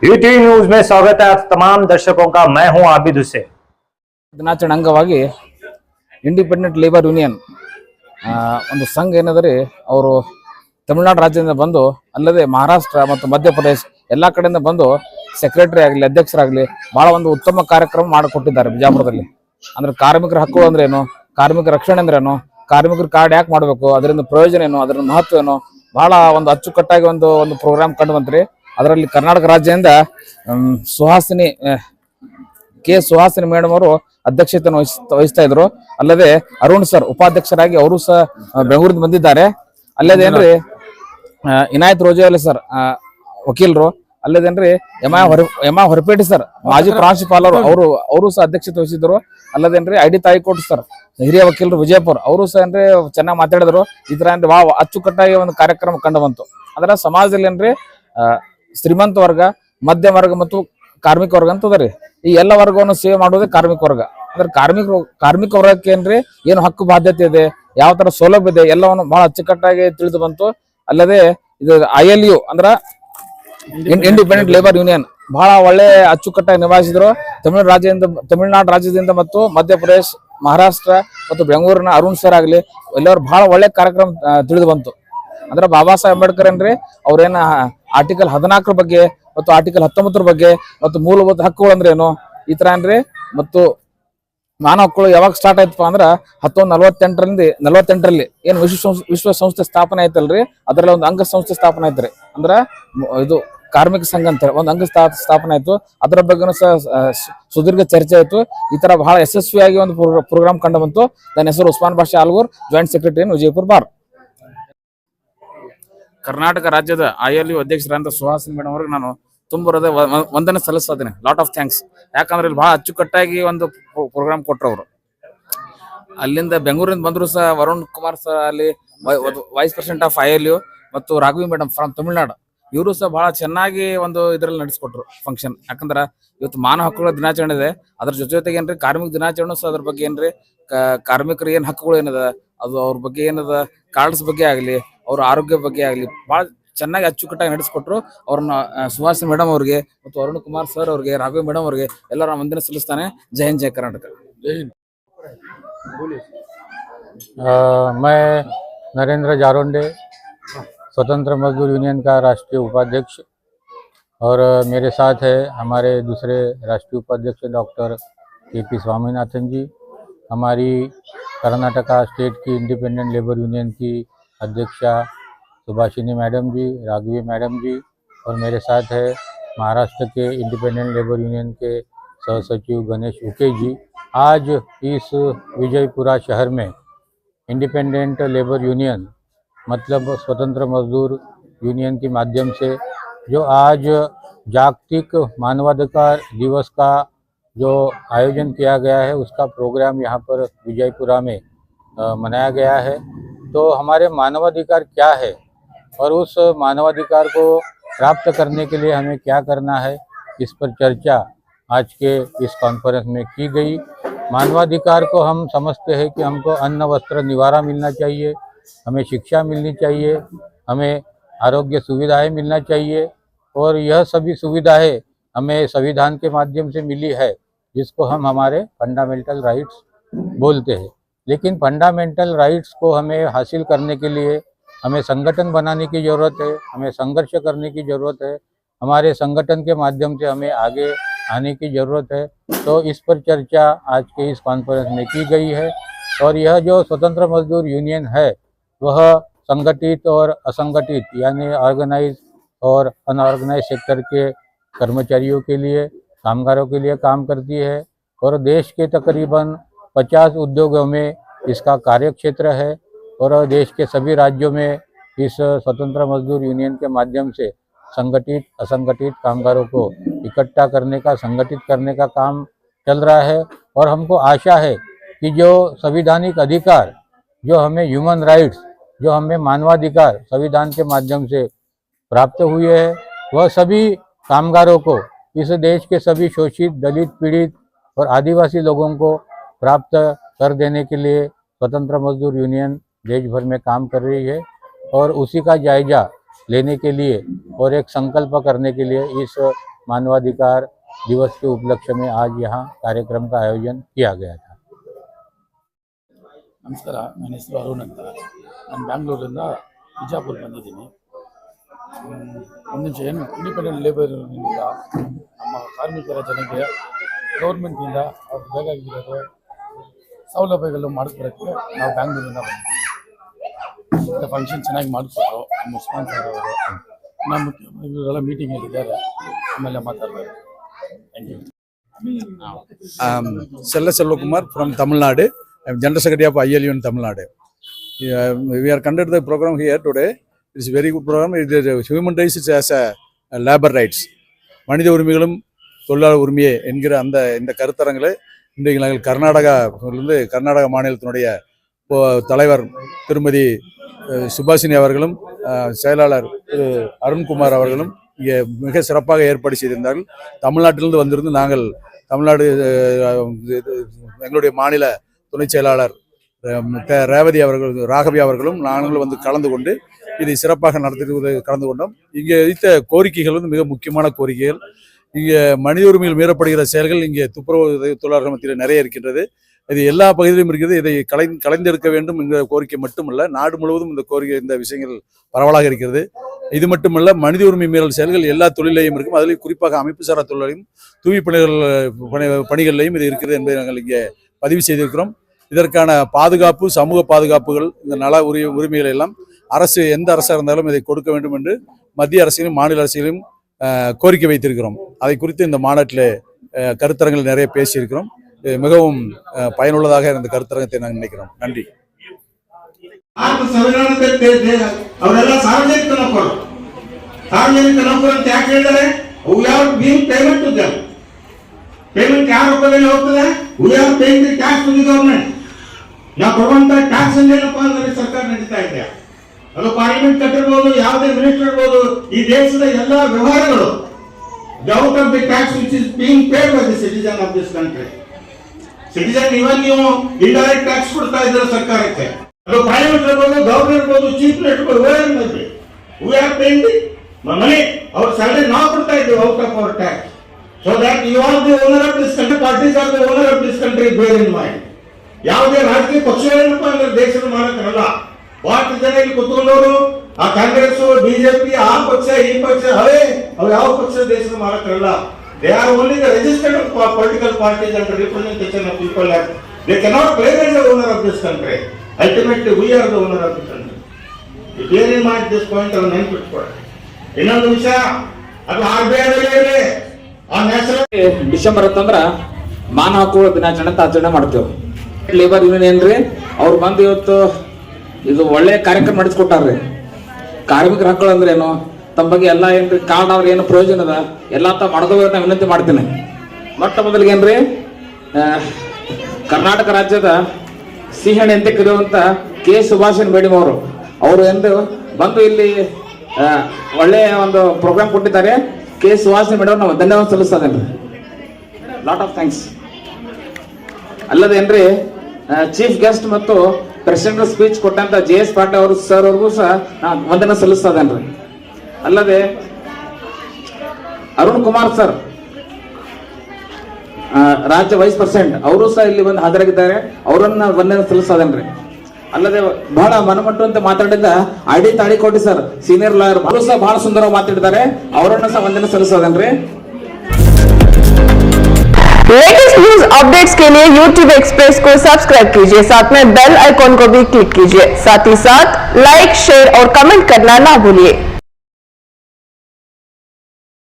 ET news में स्वागत है आप तमाम दर्शकों का। मैं हूं आबिद हुसैन। ದಿನಾಚರಣೆ ಅಂಗವಾಗಿ ಇಂಡಿಪೆಂಡೆಂಟ್ ಲೇಬರ್ ಯೂನಿಯನ್ ಒಂದು ಸಂಘ ಏನಂದರೆ ಅವರು ತಮಿಳುನಾಡು ರಾಜ್ಯದಿಂದ ಬಂದು ಅಲ್ಲದೆ ಮಹಾರಾಷ್ಟ್ರ ಮತ್ತು ಮಧ್ಯಪ್ರದೇಶ ಎಲ್ಲ ಕಡೆಯಿಂದ ಬಂದು ಸೆಕ್ರೆಟರಿ ಆಗಲಿ ಅಧ್ಯಕ್ಷರಾಗಲಿ ಭಾಳ ಒಂದು ಉತ್ತಮ ಕಾರ್ಯಕ್ರಮ ಮಾಡಿಕೊಟ್ಟಿದ್ದಾರೆ ಬಿಜಾಪುರದಲ್ಲಿ. ಅಂದ್ರೆ ಕಾರ್ಮಿಕರ ಹಕ್ಕು ಅಂದ್ರೇನು, ಕಾರ್ಮಿಕರ ರಕ್ಷಣೆ ಅಂದ್ರೇನು, ಕಾರ್ಮಿಕರ ಕಾರ್ಡ್ ಯಾಕೆ ಮಾಡಬೇಕು, ಅದರಿಂದ ಪ್ರಯೋಜನ ಏನು, ಅದರ ಮಹತ್ವ ಏನು, ಬಹಳ ಒಂದು ಅಚ್ಚುಕಟ್ಟಾಗಿ ಒಂದು ಪ್ರೋಗ್ರಾಮ್ ಕಂಡು ಬಂತ್ರಿ. ಅದರಲ್ಲಿ ಕರ್ನಾಟಕ ರಾಜ್ಯದಿಂದ ಸುಹಾಸಿನಿ ಮೇಡಮ್ ಅವರು ಅಧ್ಯಕ್ಷತೆಯನ್ನು ವಹಿಸ್ತಾ ಇದ್ರು. ಅಲ್ಲದೆ ಅರುಣ್ ಸರ್ ಉಪಾಧ್ಯಕ್ಷರಾಗಿ ಅವರು ಸಹ ಬೆಂಗಳೂರಿಂದ ಬಂದಿದ್ದಾರೆ. ಅಲ್ಲದೇನ್ರಿ ಇನಾಯತ್ ರೋಜಾಲಿ ಸರ್ ವಕೀಲರು, ಅಲ್ಲದೇನ್ರಿ ಎಮ ಹೊರಪೇಟೆ ಸರ್ ಮಾಜಿ ಪ್ರಾಂಶುಪಾಲರು ಅವರು ಸಹ ಅಧ್ಯಕ್ಷತೆ ವಹಿಸಿದ್ರು. ಅಲ್ಲದೇನ್ರಿ ಐಡಿ ತಾಯಿಕೋಟ್ ಸರ್ ಹಿರಿಯ ವಕೀಲರು ವಿಜಯಪುರ ಅವರು ಸಹ ಏನ್ರಿ ಚೆನ್ನಾಗಿ ಮಾತಾಡಿದ್ರು. ಈ ತರ ಏನ್ರಿ ಭಾಳ ಅಚ್ಚುಕಟ್ಟಾಗಿ ಒಂದು ಕಾರ್ಯಕ್ರಮ ಕಂಡು ಬಂತು. ಅದರ ಸಮಾಜದಲ್ಲಿ ಏನ್ರಿ ಶ್ರೀಮಂತ ವರ್ಗ, ಮಧ್ಯಮ ವರ್ಗ ಮತ್ತು ಕಾರ್ಮಿಕ ವರ್ಗ ಅಂತದ್ರಿ. ಈ ಎಲ್ಲ ವರ್ಗವನ್ನು ಸೇವೆ ಮಾಡುವುದೇ ಕಾರ್ಮಿಕ ವರ್ಗ. ಅಂದ್ರೆ ಕಾರ್ಮಿಕ ವರ್ಗಕ್ಕೆ ಏನ್ರಿ ಏನು ಹಕ್ಕು ಬಾಧ್ಯತೆ ಇದೆ, ಯಾವ ತರ ಸೌಲಭ್ಯ ಇದೆ, ಎಲ್ಲವನ್ನು ಬಹಳ ಅಚ್ಚುಕಟ್ಟಾಗಿ ತಿಳಿದು ಬಂತು. ಅಲ್ಲದೆ ಇದು ILU ಅಂದ್ರ ಇಂಡಿಪೆಂಡೆಂಟ್ ಲೇಬರ್ ಯೂನಿಯನ್ ಬಹಳ ಒಳ್ಳೆ ಅಚ್ಚುಕಟ್ಟಾಗಿ ನಿಭಾಯಿಸಿದ್ರು. ತಮಿಳುನಾಡು ರಾಜ್ಯದಿಂದ ಮತ್ತು ಮಧ್ಯಪ್ರದೇಶ, ಮಹಾರಾಷ್ಟ್ರ ಮತ್ತು ಬೆಂಗಳೂರಿನ ಅರುಣ್ ಸರ್ ಆಗ್ಲಿ ಎಲ್ಲರೂ ಬಹಳ ಒಳ್ಳೆ ಕಾರ್ಯಕ್ರಮ ತಿಳಿದು ಬಂತು. ಅಂದ್ರೆ ಬಾಬಾ ಸಾಹೇಬ್ ಅಂಬೇಡ್ಕರ್ ಏನ್ರಿ ಅವ್ರೇನ ಆರ್ಟಿಕಲ್ 14 ಬಗ್ಗೆ ಮತ್ತು ಆರ್ಟಿಕಲ್ 19 ಬಗ್ಗೆ ಮತ್ತು ಮೂಲಭೂತ ಹಕ್ಕುಗಳು ಅಂದ್ರೆ ಏನು, ಈ ತರ ಏನ್ರಿ ಮತ್ತು ಮಾನವ ಹಕ್ಕುಗಳು ಯಾವಾಗ ಸ್ಟಾರ್ಟ್ ಆಯ್ತಪ್ಪ ಅಂದ್ರ 1948ರಲ್ಲಿ ಏನ್ ವಿಶ್ವಸಂಸ್ಥೆ ಸ್ಥಾಪನೆ ಆಯ್ತಲ್ರಿ, ಅದರಲ್ಲಿ ಒಂದು ಅಂಗ ಸಂಸ್ಥೆ ಸ್ಥಾಪನೆ ಆಯ್ತ್ರಿ. ಅಂದ್ರ ಇದು ಕಾರ್ಮಿಕ ಸಂಘ ಅಂತ ಒಂದು ಅಂಗ ಸ್ಥಾಪನೆ ಆಯ್ತು. ಅದರ ಬಗ್ಗೆ ಸುದೀರ್ಘ ಚರ್ಚೆ ಆಯ್ತು. ಈ ತರ ಬಹಳ ಯಶಸ್ವಿಯಾಗಿ ಒಂದು ಪ್ರೋಗ್ರಾಮ್ ಕಂಡು ಬಂತು. ನನ್ನ ಹೆಸರು Usman Basha Algur, joint secretary Vijayapura bar. Karnataka ರಾಜ್ಯದ ILU ಅಧ್ಯಕ್ಷರಾದ ಸುಹಾಸಿನಿ ಮೇಡಮ್ ಅವ್ರಿಗೆ ನಾನು ತುಂಬರದ ವಂದನೆ ಸಲ್ಲಿಸ್ತಾ ಲಾಟ್ ಆಫ್ ಥ್ಯಾಂಕ್ಸ್. ಯಾಕಂದ್ರೆ ಇಲ್ಲಿ ಬಹಳ ಅಚ್ಚುಕಟ್ಟಾಗಿ ಒಂದು ಪ್ರೋಗ್ರಾಮ್ ಕೊಟ್ಟರು ಅವರು. ಅಲ್ಲಿಂದ ಬೆಂಗಳೂರಿಂದ ಬಂದ್ರು ಸಹ ವರುಣ್ ಕುಮಾರ್ ಸರ್ ಅಲ್ಲಿ ವೈಸ್ ಪ್ರೆಸಿಡೆಂಟ್ ಆಫ್ ILU ಮತ್ತು ರಾಘವಿ ಮೇಡಮ್ ಫ್ರಮ್ ತಮಿಳುನಾಡು, ಇವರು ಸಹ ಬಹಳ ಚೆನ್ನಾಗಿ ಒಂದು ಇದರಲ್ಲಿ ನಡೆಸ್ಕೊಟ್ರು ಫಂಕ್ಷನ್. ಯಾಕಂದ್ರ ಇವತ್ತು ಮಾನವ ಹಕ್ಕುಗಳ ದಿನಾಚರಣೆ ಇದೆ, ಅದ್ರ ಜೊತೆಗೆ ಏನ್ರಿ ಕಾರ್ಮಿಕ ದಿನಾಚರಣೆ ಸಹ ಅದ್ರ ಬಗ್ಗೆ ಏನ್ರಿ ಕಾರ್ಮಿಕರು ಏನ್ ಹಕ್ಕುಗಳು ಏನದ, ಅದು ಅವ್ರ ಬಗ್ಗೆ ಏನದ, ಕಾರ್ಡ್ಸ್ ಬಗ್ಗೆ ಆಗ್ಲಿ, ಅವ್ರ ಆರೋಗ್ಯ ಬಗ್ಗೆ ಆಗ್ಲಿ ಬಹಳ ಚೆನ್ನಾಗಿ ಅಚ್ಚುಕಟ್ಟಾಗಿ ನಡೆಸ್ಕೊಟ್ರು. ಅವ್ರನ್ನ ಸುಹಾಸಿನಿ ಮೇಡಮ್ ಅವ್ರಿಗೆ ಮತ್ತು ಅರುಣ್ ಕುಮಾರ್ ಸರ್ ಅವ್ರಿಗೆ, ರಾಘವಿ ಮೇಡಮ್ ಅವ್ರಿಗೆ ಎಲ್ಲರ ವಂದನೆ ಸಲ್ಲಿಸ್ತಾನೆ. ಜೈ ಹಿಂದ್, ಜೈ ಕರ್ನಾಟಕ. मैं नरेंद्र जारोंडे, स्वतंत्र मजदूर यूनियन का राष्ट्रीय उपाध्यक्ष, और मेरे साथ है हमारे दूसरे राष्ट्रीय उपाध्यक्ष डॉक्टर KP स्वामीनाथन जी, हमारी कर्नाटका स्टेट की इंडिपेंडेंट लेबर यूनियन की अध्यक्षा सुभाषिनी मैडम जी, राघवी मैडम जी, और मेरे साथ है महाराष्ट्र के इंडिपेंडेंट लेबर यूनियन के सहसचिव गणेश उके जी। आज इस विजयपुरा शहर में इंडिपेंडेंट लेबर यूनियन मतलब स्वतंत्र मजदूर यूनियन के माध्यम से जो आज जागतिक मानवाधिकार दिवस का जो आयोजन किया गया है, उसका प्रोग्राम यहाँ पर विजयपुरा में मनाया गया है। तो हमारे मानवाधिकार क्या है और उस मानवाधिकार को प्राप्त करने के लिए हमें क्या करना है, इस पर चर्चा आज के इस कॉन्फ्रेंस में की गई। मानवाधिकार को हम समझते हैं कि हमको अन्न वस्त्र निवारा मिलना चाहिए, हमें शिक्षा मिलनी चाहिए, हमें आरोग्य सुविधाएं मिलना चाहिए, और यह सभी सुविधाएं हमें संविधान के माध्यम से मिली है, जिसको हम हमारे फंडामेंटल राइट्स बोलते हैं। लेकिन फंडामेंटल राइट्स को हमें हासिल करने के लिए हमें संगठन बनाने की ज़रूरत है, हमें संघर्ष करने की ज़रूरत है, हमारे संगठन के माध्यम से हमें आगे आने की ज़रूरत है। तो इस पर चर्चा आज के इस कॉन्फ्रेंस में की गई है। और यह जो स्वतंत्र मजदूर यूनियन है वह संगठित और असंगठित यानी ऑर्गेनाइज और अनऑर्गेनाइज सेक्टर के कर्मचारियों के लिए, कामगारों के लिए काम करती है, और देश के तकरीबन 50 उद्योगों में इसका कार्यक्षेत्र है, और देश के सभी राज्यों में इस स्वतंत्र मजदूर यूनियन के माध्यम से संगठित असंगठित कामगारों को इकट्ठा करने का, संगठित करने का काम चल रहा है। और हमको आशा है कि जो संवैधानिक अधिकार, जो हमें ह्यूमन राइट्स, जो हमें मानवाधिकार संविधान के माध्यम से प्राप्त हुए हैं, वह सभी कामगारों को, इस देश के सभी शोषित, दलित, पीड़ित और आदिवासी लोगों को प्राप्त कर देने के लिए स्वतंत्र मजदूर यूनियन देश भर में काम कर रही है। और उसी का जायजा लेने के लिए और एक संकल्प करने के लिए इस मानवाधिकार दिवस के उपलक्ष्य में आज यहाँ कार्यक्रम का आयोजन किया गया था। ನಮಸ್ಕಾರ, ನನ್ನ ಹೆಸರು ಅರುಣ್ ಅಂತ. ನಾನು ಬ್ಯಾಂಗ್ಳೂರಿಂದ ಬಿಜಾಪುರ ಬಂದಿದ್ದೀನಿ. ಒಂದು ನಿಮಿಷ, ಏನು ಇಂಡಿಪೆಂಡೆಂಟ್ ಲೇಬರ್ನಿಂದ ನಮ್ಮ ಕಾರ್ಮಿಕರ ಜನಕ್ಕೆ ಗೌರ್ಮೆಂಟ್ನಿಂದ ಅವ್ರಿಗೆ ಬೇಕಾಗಿರೋದು ಸೌಲಭ್ಯಗಳು ಮಾಡಿಕೊಡೋಕ್ಕೆ ನಾವು ಬ್ಯಾಂಗ್ಳೂರಿಂದ ಬಂದಿದ್ದೀವಿ. ಫಂಕ್ಷನ್ ಚೆನ್ನಾಗಿ ಮಾಡಿಕೊಟ್ರು ನಮ್ಮ ಉಸ್ಮಾನ್ ಸರ್ ಅವರು. ನಮ್ಮ ಇವರೆಲ್ಲ ಮೀಟಿಂಗಲ್ಲಿದ್ದಾರೆ, ಆಮೇಲೆ ಮಾತಾಡ್ತಾರೆ. Thank you. Selvakumar from Tamil Nadu. I am General Secretary of ILU in Tamil Nadu. We are conducting the program here today. It is a very good program. It is human rights as a labor rights. மனித உரிமைகளும் தொழிலாளர் உரிமையே என்கிற அந்த இந்த கருத்தரங்களை இன்றைக்கு நாங்கள் கர்நாடக மாநிலத்தினுடைய தலைவர் திருமதி சுபாஷினி அவர்களும் செயலாளர் திரு அருண்குமார் அவர்களும் இங்கே மிக சிறப்பாக ஏற்பாடு செய்திருந்தார்கள். தமிழ்நாட்டிலிருந்து வந்திருந்து நாங்கள் தமிழ்நாடு எங்களுடைய மாநில துணை செயலாளர் ரேவதி ராகவி அவர்களும் நாங்களும் வந்து கலந்து கொண்டு இதை சிறப்பாக கலந்து கொண்டோம். இங்கே வைத்த கோரிக்கைகள் வந்து மிக முக்கியமான கோரிக்கைகள். இங்கே மனித உரிமைகள் மீறப்படுகிற செயல்கள் இங்கே துப்புரவு தொழிலாளர்கள் மத்தியில் நிறைய இருக்கின்றது. இது எல்லா பகுதியிலும் இருக்கிறது. இதை கலைந்தெடுக்க வேண்டும் என்கிற கோரிக்கை மட்டுமல்ல, நாடு முழுவதும் இந்த விஷயங்கள் பரவலாக இருக்கிறது. இது மட்டுமல்ல, மனித உரிமை மீறல் செயல்கள் எல்லா தொழிலையும் இருக்கும். அதில் குறிப்பாக அமைப்பு சாரா தொழிலையும் தூய்மை பணிகளிலையும் இது இருக்கிறது என்பதை நாங்கள் இங்கே பதிவு செய்திருக்கிறோம். இதற்கான பாதுகாப்பு, சமூக பாதுகாப்புகள், இந்த நல உரிமைகள் எல்லாம் எந்த அரசாக இருந்தாலும் இதை கொடுக்க வேண்டும் என்று மத்திய அரசிலும் மாநில அரசிலும் கோரிக்கை வைத்திருக்கிறோம். அதை குறித்து இந்த மாநாட்டில் கருத்தரங்கள் நிறைய பேசியிருக்கிறோம். மிகவும் பயனுள்ளதாக இந்த கருத்தரங்கத்தை நாங்கள் நினைக்கிறோம். நன்றி. ಅವರೆಲ್ಲ ಸಾರ್ವಜನಿಕ ನೌಕರರು ಅಂತ ಯಾಕೆ ಹೇಳಿದ್ದಾರೆ? We are giving payment to them. Payment ಯಾರ ರೂಪದಲ್ಲಿ ಹೋಗ್ತದೆ? We are paying the tax to the government. ನಾವು ಕೊಡುವಂತ ಟ್ಯಾಕ್ಸ್ ಏನಪ್ಪ ಅಂದ್ರೆ ಸರ್ಕಾರ ನಡೀತಾ ಇದೆ. ಅದು ಪಾರ್ಲಿಮೆಂಟ್ ಕಟ್ಟಿರ್ಬೋದು, ಯಾವುದೇ ಮಿನಿಸ್ಟರ್ ಇರ್ಬೋದು, ಈ ದೇಶದ ಎಲ್ಲ ವ್ಯವಹಾರಗಳು out of the tax which is being paid by the citizen of this country. Citizen ಇವಾಗ ನೀವು ಇಂಡೈರೆಕ್ಟ್ ಟ್ಯಾಕ್ಸ್ ಕೊಡ್ತಾ ಇದ್ದೀರ ಸರ್ಕಾರಕ್ಕೆ. ಅದು ಪಾರ್ಲಿಮೆಂಟ್ ಇರ್ಬೋದು, ಗವರ್ನರ್ ಇರ್ಬೋದು, ಚೀಫ್ ಮಿನಿಸ್ಟರ್ ಇರ್ಬೋದು, we are paying the money. ಅವ್ರ ಸ್ಯಾಲರಿ ನಾವು ಕೊಡ್ತಾ ಇದ್ದೀವಿ out of our tax. So that you are the owner of this country, parties are the owner of this country. Bear in mind. ಯಾವುದೇ ರಾಜಕೀಯ ಪಕ್ಷಗಳೇನಪ್ಪ ಅಂದ್ರೆ ದೇಶದ ಮಾಲಕರಲ್ಲ. ಭಾರತ ಜನ ಇಲ್ಲಿ ಕುತ್ಕೊಂಡವರು ಆ ಕಾಂಗ್ರೆಸ್, ಬಿಜೆಪಿ, ಆ ಪಕ್ಷ ಈ ಪಕ್ಷ ಅವು ಯಾವ ಪಕ್ಷ ದೇಶದ ಮಾಲಕರಲ್ಲ. They are only the registered political parties and representation of people. They cannot claim as the owner of this country. Ultimately we are the owner of the country. Bear in mind this point ಅವ್ರು ನೆನ್ಪಿಟ್ಕೊಳ್ಳಿ. ಇನ್ನೊಂದು ವಿಷಯ, ಅದು RBI December ಅಂತಂದ್ರ ಮಾನವ ಹಕ್ಕುಗಳ ದಿನಾಚರಣೆ ಅಂತ ಆಚರಣೆ ಮಾಡ್ತೇವೆ. ಲೇಬರ್ ಯೂನಿಯನ್ ಏನ್ರಿ ಅವ್ರು ಬಂದು ಇವತ್ತು ಇದು ಒಳ್ಳೆ ಕಾರ್ಯಕ್ರಮ ನಡೆಸ್ಕೊಟ್ಟಾರ್ರಿ. ಕಾರ್ಮಿಕರ ಹಕ್ಕಳು ಅಂದ್ರೆ ಏನು, ತಮ್ಮ ಬಗ್ಗೆ ಎಲ್ಲ ಏನ್ರಿ ಕಾರ್ಡ್ ಅವ್ರ ಏನು ಪ್ರಯೋಜನ ಅದ ಎಲ್ಲ ಮಾಡೋದು ವಿನಂತಿ ಮಾಡ್ತೀನಿ. ಮೊಟ್ಟ ಮೊದಲಿಗೆ ಏನ್ರಿ, ಕರ್ನಾಟಕ ರಾಜ್ಯದ ಸಿಂಹಣಿ ಅಂತ ಕರೆಯುವಂತ ಕೆ ಸುಭಾಷಿಣಿ ಮೇಡಮ್ ಅವರು ಎಂದು ಬಂದು ಇಲ್ಲಿ ಒಳ್ಳೆಯ ಒಂದು ಪ್ರೋಗ್ರಾಮ್ ಕೊಟ್ಟಿದ್ದಾರೆ. ಕೆ ಸುಭಾಷಿಣಿ ಮೇಡಮ್ ನಾವು ಧನ್ಯವಾದ ಸಲ್ಲಿಸ್ತದೇನ್ರಿ. Lot of thanks. ಅಲ್ಲದೇನ್ರಿ, ಚೀಫ್ ಗೆಸ್ಟ್ ಮತ್ತು ಪ್ರೆಸಿಡೆಂಟ್ ಸ್ಪೀಚ್ ಕೊಟ್ಟಂತ JS ಪಾಟೀಲ್ ಅವರು ಸರ್ ಅವ್ರಿಗೂ ಸಹ ನಾನು ವಂದನೆ ಸಲ್ಲಿಸ್ತದೇನ್ರಿ. ಅಲ್ಲದೆ ಅರುಣ್ ಕುಮಾರ್ ಸರ್, ರಾಜ್ಯ ವೈಸ್ ಪ್ರೆಸಿಡೆಂಟ್, ಅವರು ಸಹ ಇಲ್ಲಿ ಬಂದು ಹಾಜರಾಗಿದ್ದಾರೆ. ಅವರನ್ನ ವಂದನೆ ಸಲ್ಲಿಸ್ತದೇನ್ರಿ. ಅಲ್ಲದೆ ಬಹಳ ಮನಮಟ್ಟುವಂತೆ ಮಾತಾಡಿದ ID Talikoti sir, senior lawyer, ಅವರು ಸಹ ಬಹಳ ಸುಂದರವಾಗಿ ಮಾತಾಡಿದ್ದಾರೆ. ಅವರನ್ನ ಸಹ ವಂದನೆ ಸಲ್ಲಿಸ್ತದೇನ್ರಿ. लेटेस्ट न्यूज अपडेट्स के लिए YouTube एक्सप्रेस को सब्सक्राइब कीजिए, साथ में बेल आइकॉन को भी क्लिक कीजिए, साथ ही साथ लाइक, शेयर और कमेंट करना ना भूलिए।